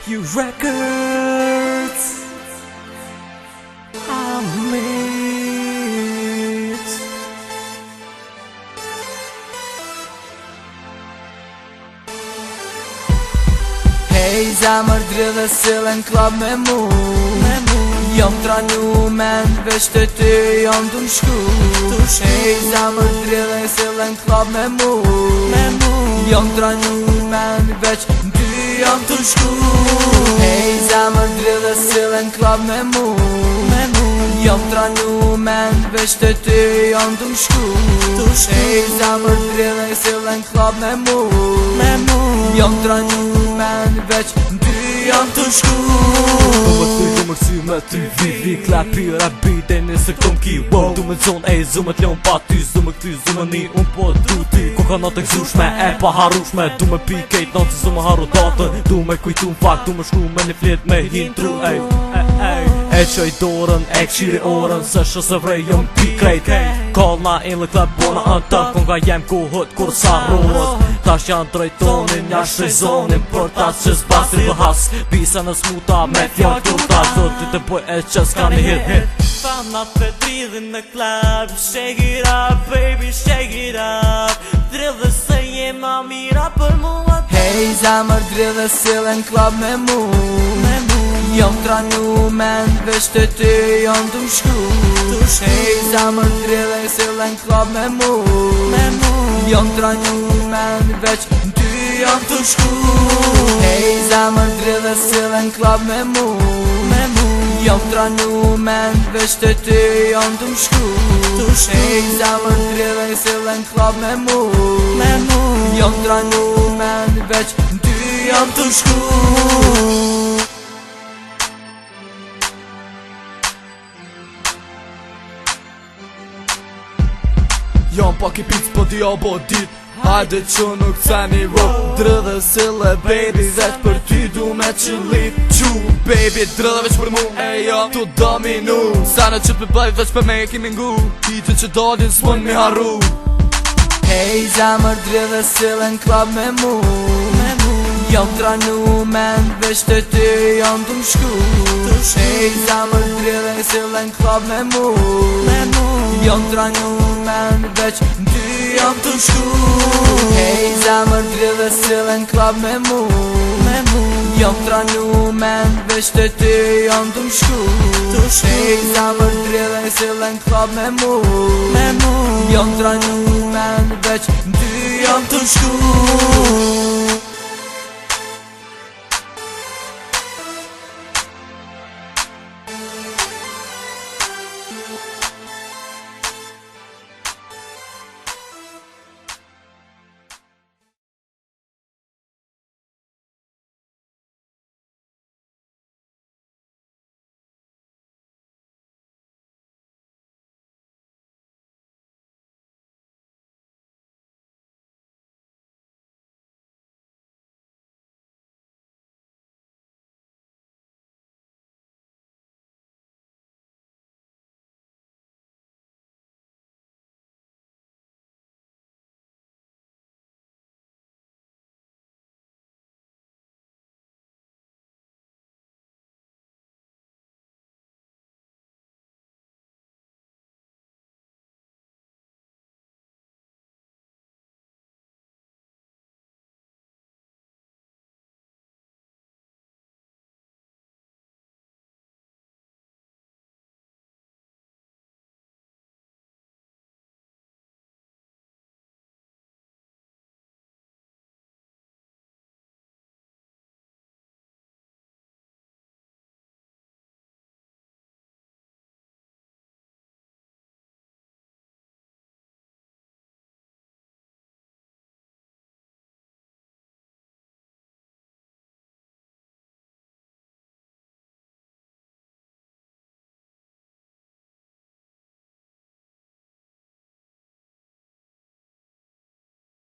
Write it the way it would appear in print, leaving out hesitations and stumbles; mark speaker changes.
Speaker 1: You records I made. Hey zamër dridhe sillen klab me mu Jom tranu men veç të ty jom du m'shku Hey zamër dridhe sillen klab me mu Jom tranu men veç ty jom du m'shku Hey zamër dridhe sillen klab me mu Jom tranu men veç të ty jom du m'shku Hey zamër dridhe sillen klab me mu Jom tranu men veç ty jom du m'shku
Speaker 2: Du më kësi me ty vivi Klapi rabi dhe nëse kom ki wow. Du me zonë ej zume t'leon pa ty Du me këty zume ni unë po du ty Koka në të këzushme e pa harushme Du me pi kejt në të zume haru datën Du me kujtu në fakt Du me shku me një flet me hintru ej E qoj dorën e këshiri orën Se shëse vrej jom pi krejt Kallna in lë klab bona anta Konga jem kohët kur sa rohët Tash janë drejtonin jashtë e zonin Për tas që s'bastri dhe has Bisa në smuta me fjallë tuta Do ty të boj e që s'ka një hit
Speaker 1: Fama për dridhin në klab Shake it up baby shake it up Dridhe se jema mira për mua
Speaker 3: Hey zamër dridhe sillen klab me mu Jom tranu men veç të ty jom du m'shku Hey zamër dridhe sillen klab me mu Jom tranu men veç ty jom du m'shku Hey zamër dridhe sillen klab me mu Jom tranu men veç të ty jom du m'shku Hey zamër dridhe sillen klab me mu Jom tranu men veç ty jom du m'shku
Speaker 2: Jom pak i pic po t'ja bo dit Hajde që nuk ceni rop Dridhe sille baby Veç për ty du me qëllit Qu baby dridhe veç për mu Ejo tu dominu Sa në që përbëj veç për me kimi ngu Hite që dadin s'mon mi harru
Speaker 3: Hey zamër dridhe sillen klab me mu Jom tranu men veç të ty jom du m'shku Hey zamër dridhe sillen klab me mu Jom tranu men veç ty jom du m'shku Hey zamër dridhe sillen klab me mu Jom tranu men veç të ty jom du m'shku Hey zamër dridhe sillen klab me mu Jom tranu men veç ty jom du m'shku